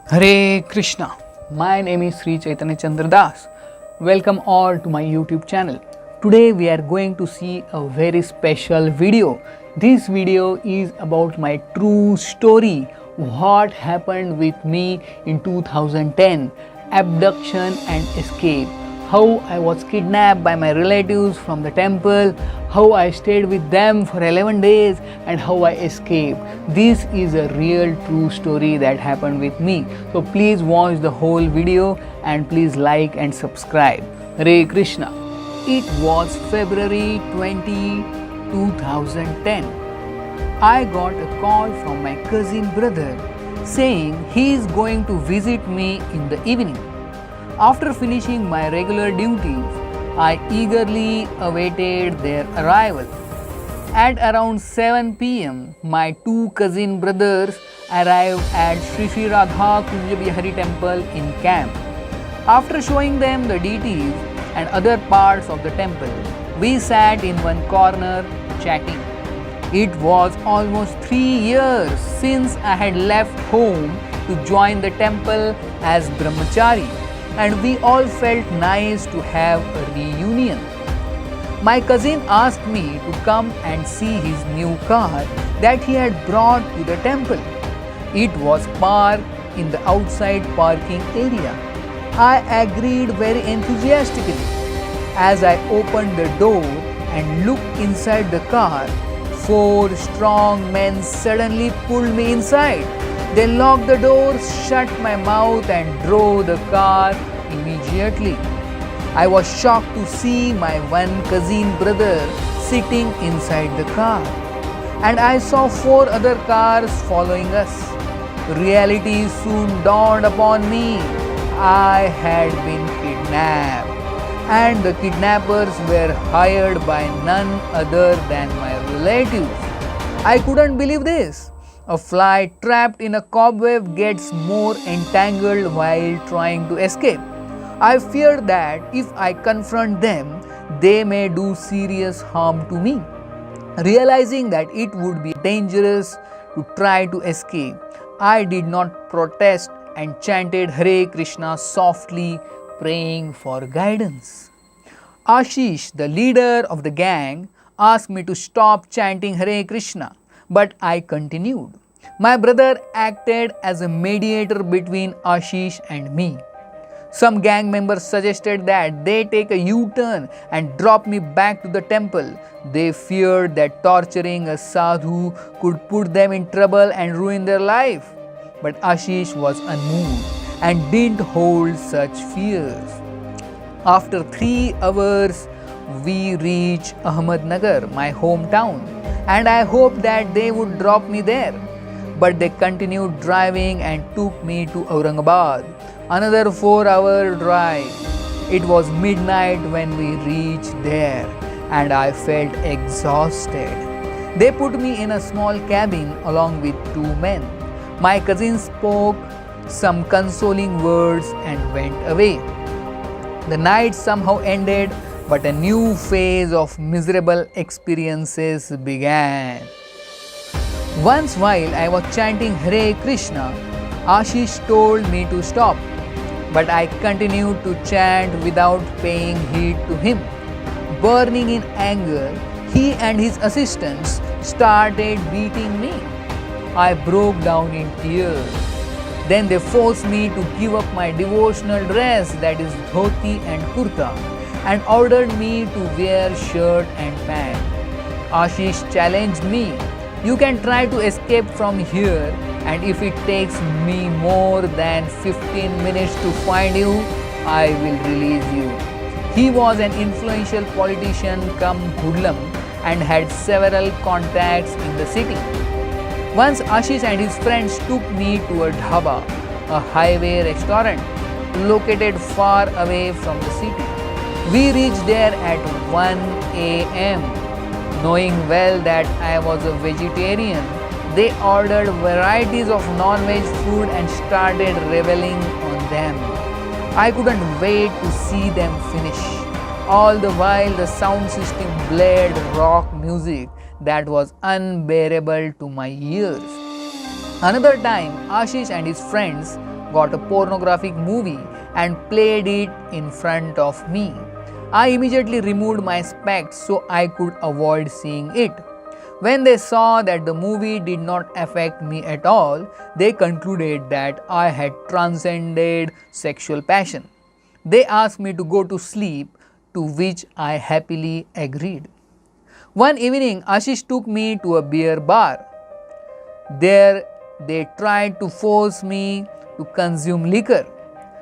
Hare Krishna. My name is Sri Chaitanya Chandra Das. Welcome all to my YouTube channel. Today we are going to see a very special video. This video is about my true story, what happened with me in 2010, abduction and escape, how I was kidnapped by my relatives from the temple, how I stayed with them for 11 days and how I escaped. This is a real true story that happened with me. So please watch the whole video and please like and subscribe. Hare Krishna. It was February 20, 2010. I got a call from my cousin brother saying he is going to visit me in the evening. After finishing my regular duties, I eagerly awaited their arrival. At around 7 p.m., my two cousin brothers arrived at Sri Sri Radha Kunja Bihari temple in camp. After showing them the deities and other parts of the temple, we sat in one corner chatting. It was almost 3 years since I had left home to join the temple as brahmachari, and we all felt nice to have a reunion. My cousin asked me to come and see his new car that he had brought to the temple. It was parked in the outside parking area. I agreed very enthusiastically. As I opened the door and looked inside the car, 4 strong men suddenly pulled me inside. They locked the door, shut my mouth and drove the car immediately. I was shocked to see my one cousin brother sitting inside the car, and I saw 4 other cars following us. Reality soon dawned upon me. I had been kidnapped, and the kidnappers were hired by none other than my relatives. I couldn't believe this. A fly trapped in a cobweb gets more entangled while trying to escape. I fear that if I confront them, they may do serious harm to me. Realizing that it would be dangerous to try to escape, I did not protest and chanted Hare Krishna softly, praying for guidance. Ashish, the leader of the gang, asked me to stop chanting Hare Krishna, but I continued. My brother acted as a mediator between Ashish and me. Some gang members suggested that they take a U-turn and drop me back to the temple. They feared that torturing a sadhu could put them in trouble and ruin their life. But Ashish was unmoved and didn't hold such fears. After 3 hours, we reached Ahmednagar, my hometown, and I hoped that they would drop me there. But they continued driving and took me to Aurangabad, another 4-hour drive. It was midnight when we reached there, and I felt exhausted. They put me in a small cabin along with 2 men. My cousin spoke some consoling words and went away. The night somehow ended, but a new phase of miserable experiences began. Once while I was chanting Hare Krishna, Ashish told me to stop, but I continued to chant without paying heed to him. Burning in anger, he and his assistants started beating me. I broke down in tears. Then they forced me to give up my devotional dress, that is dhoti and kurta, and ordered me to wear shirt and pant. Ashish challenged me, "You can try to escape from here, and if it takes me more than 15 minutes to find you, I will release you." He was an influential politician come hoodlum and had several contacts in the city. Once Ashish and his friends took me to a dhaba, a highway restaurant located far away from the city. We reached there at 1 a.m. Knowing well that I was a vegetarian, they ordered varieties of non-veg food and started reveling on them. I couldn't wait to see them finish. All the while the sound system blared rock music that was unbearable to my ears. Another time, Ashish and his friends got a pornographic movie and played it in front of me. I immediately removed my specs so I could avoid seeing it. When they saw that the movie did not affect me at all, they concluded that I had transcended sexual passion. They asked me to go to sleep, to which I happily agreed. One evening, Ashish took me to a beer bar. There, they tried to force me to consume liquor.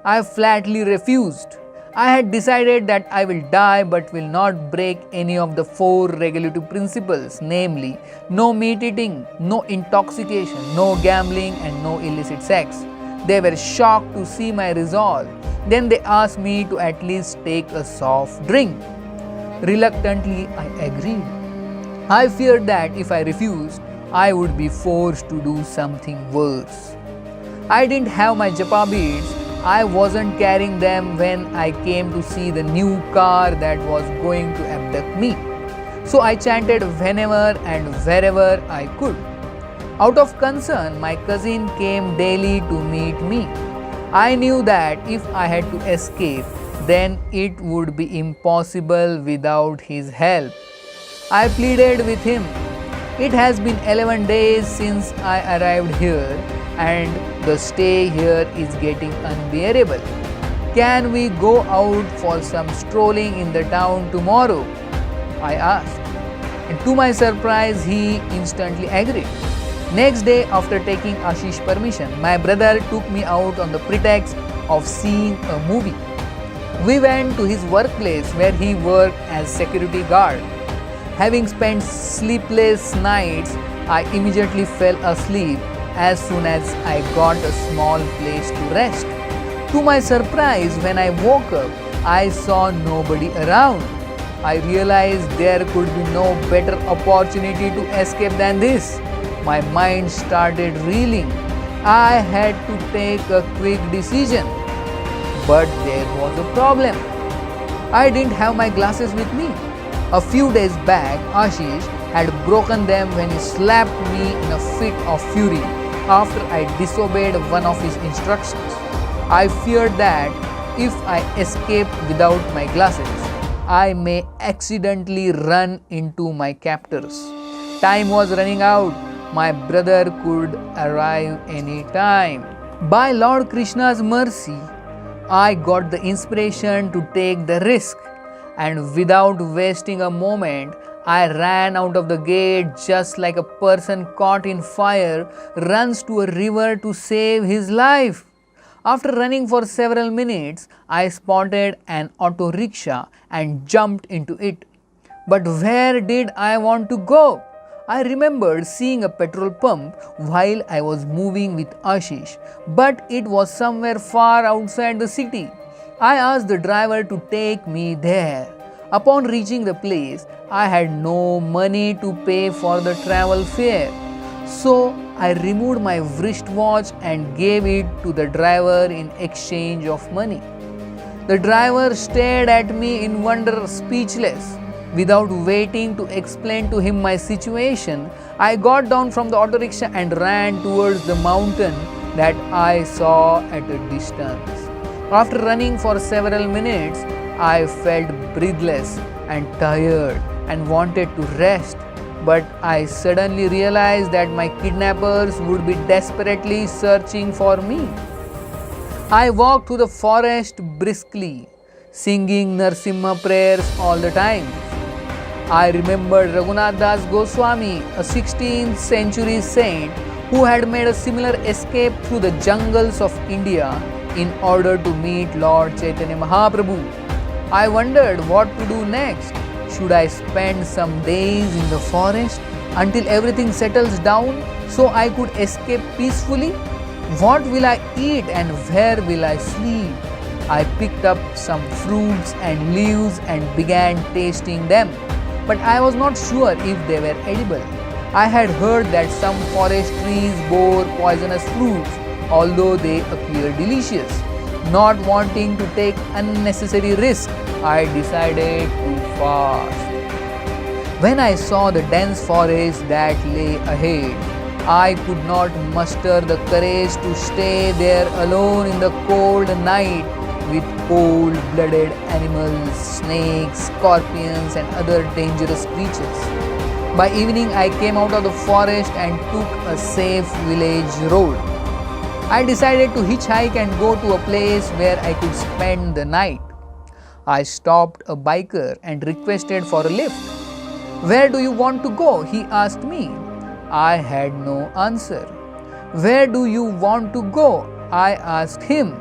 I flatly refused. I had decided that I will die but will not break any of the 4 regulative principles, namely, no meat eating, no intoxication, no gambling, and no illicit sex. They were shocked to see my resolve. Then they asked me to at least take a soft drink. Reluctantly, I agreed. I feared that if I refused, I would be forced to do something worse. I didn't have my japa beads. I wasn't carrying them when I came to see the new car that was going to abduct me. So I chanted whenever and wherever I could. Out of concern, my cousin came daily to meet me. I knew that if I had to escape, then it would be impossible without his help. I pleaded with him. It has been 11 days since I arrived here, and the stay here is getting unbearable. Can we go out for some strolling in the town tomorrow? I asked. And to my surprise, he instantly agreed. Next day, after taking Ashish's permission, my brother took me out on the pretext of seeing a movie. We went to his workplace where he worked as security guard. Having spent sleepless nights, I immediately fell asleep as soon as I got a small place to rest. To my surprise, when I woke up, I saw nobody around. I realized there could be no better opportunity to escape than this. My mind started reeling. I had to take a quick decision. But there was a problem. I didn't have my glasses with me. A few days back, Ashish had broken them when he slapped me in a fit of fury after I disobeyed one of his instructions. I feared that if I escaped without my glasses, I may accidentally run into my captors. Time was running out. My brother could arrive any time. By Lord Krishna's mercy, I got the inspiration to take the risk, and without wasting a moment, I ran out of the gate just like a person caught in fire runs to a river to save his life. After running for several minutes, I spotted an auto rickshaw and jumped into it. But where did I want to go? I remembered seeing a petrol pump while I was moving with Ashish, but it was somewhere far outside the city. I asked the driver to take me there. Upon reaching the place, I had no money to pay for the travel fare. So I removed my wristwatch and gave it to the driver in exchange of money. The driver stared at me in wonder, speechless. Without waiting to explain to him my situation, I got down from the auto rickshaw and ran towards the mountain that I saw at a distance. After running for several minutes, I felt breathless and tired and wanted to rest, but I suddenly realized that my kidnappers would be desperately searching for me. I walked through the forest briskly, singing Narsimha prayers all the time. I remembered Raghunath Das Goswami, a 16th century saint who had made a similar escape through the jungles of India in order to meet Lord Chaitanya Mahaprabhu. I wondered what to do next. Should I spend some days in the forest until everything settles down so I could escape peacefully? What will I eat and where will I sleep? I picked up some fruits and leaves and began tasting them, but I was not sure if they were edible. I had heard that some forest trees bore poisonous fruits, although they appear delicious. Not wanting to take unnecessary risk, I decided to fast. When I saw the dense forest that lay ahead, I could not muster the courage to stay there alone in the cold night with cold-blooded animals, snakes, scorpions and other dangerous creatures. By evening, I came out of the forest and took a safe village road. I decided to hitchhike and go to a place where I could spend the night. I stopped a biker and requested for a lift. "Where do you want to go?" he asked me. I had no answer. "Where do you want to go?" I asked him.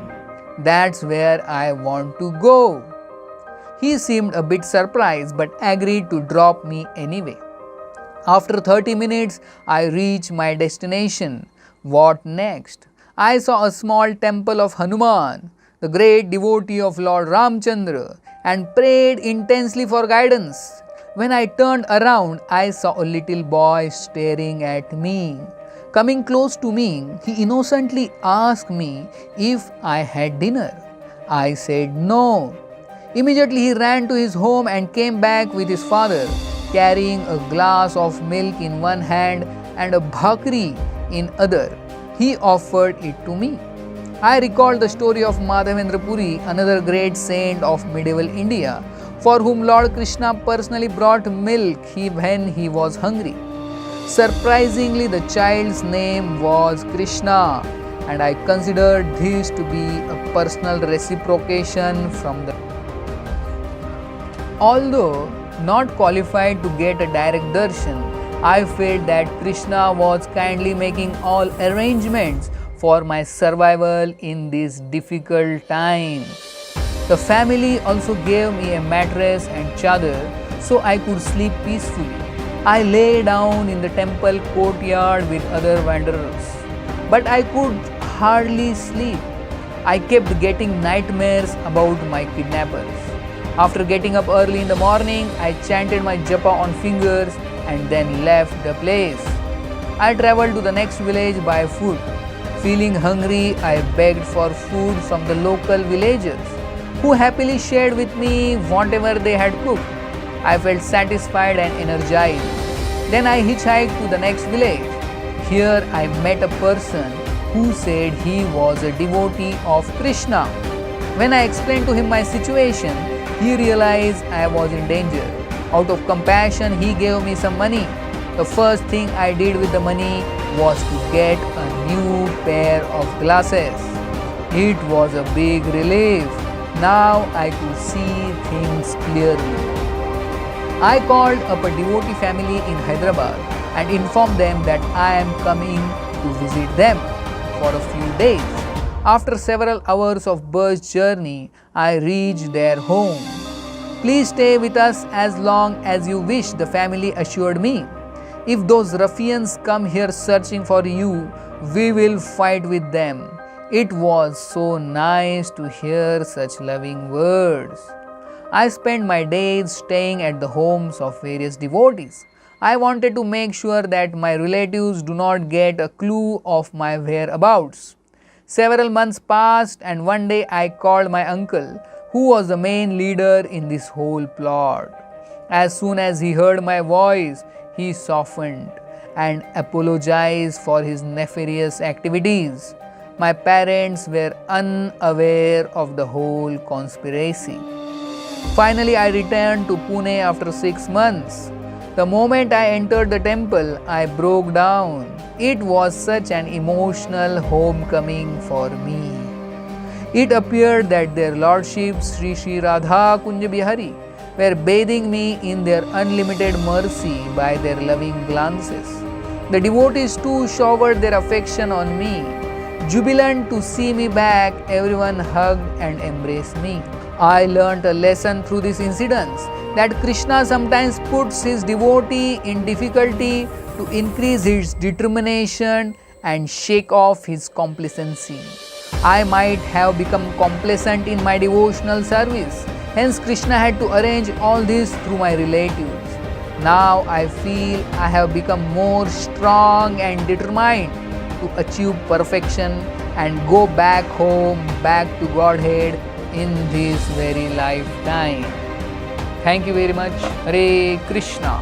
"That's where I want to go." He seemed a bit surprised but agreed to drop me anyway. After 30 minutes, I reached my destination. What next? I saw a small temple of Hanuman, the great devotee of Lord Ramchandra, and prayed intensely for guidance. When I turned around, I saw a little boy staring at me. Coming close to me, he innocently asked me if I had dinner. I said no. Immediately he ran to his home and came back with his father, carrying a glass of milk in one hand and a bhakri in other. He offered it to me. I recalled the story of Madhavendra Puri, another great saint of medieval India, for whom Lord Krishna personally brought milk when he was hungry. Surprisingly, the child's name was Krishna, and I considered this to be a personal reciprocation from the. Although not qualified to get a direct darshan, I felt that Krishna was kindly making all arrangements for my survival in these difficult times. The family also gave me a mattress and chadar so I could sleep peacefully. I lay down in the temple courtyard with other wanderers, but I could hardly sleep. I kept getting nightmares about my kidnappers. After getting up early in the morning, I chanted my japa on fingers and then left the place. I traveled to the next village by foot. Feeling hungry, I begged for food from the local villagers, who happily shared with me whatever they had cooked. I felt satisfied and energized. Then I hitchhiked to the next village. Here I met a person who said he was a devotee of Krishna. When I explained to him my situation, he realized I was in danger. Out of compassion, he gave me some money. The first thing I did with the money was to get a new pair of glasses. It was a big relief. Now I could see things clearly. I called up a devotee family in Hyderabad and informed them that I am coming to visit them for a few days. After several hours of bus journey, I reached their home. "Please stay with us as long as you wish," the family assured me. "If those ruffians come here searching for you, we will fight with them." It was so nice to hear such loving words. I spent my days staying at the homes of various devotees. I wanted to make sure that my relatives do not get a clue of my whereabouts. Several months passed and one day I called my uncle, who was the main leader in this whole plot. As soon as he heard my voice, he softened and apologized for his nefarious activities. My parents were unaware of the whole conspiracy. Finally, I returned to Pune after 6 months. The moment I entered the temple, I broke down. It was such an emotional homecoming for me. It appeared that their lordships, Sri Sri Radha Kunja Bihari, were bathing me in their unlimited mercy by their loving glances. The devotees too showered their affection on me. Jubilant to see me back, everyone hugged and embraced me. I learnt a lesson through these incidents, that Krishna sometimes puts his devotee in difficulty to increase his determination and shake off his complacency. I might have become complacent in my devotional service. Hence, Krishna had to arrange all this through my relatives. Now I feel I have become more strong and determined to achieve perfection and go back home, back to Godhead in this very lifetime. Thank you very much. Hare Krishna.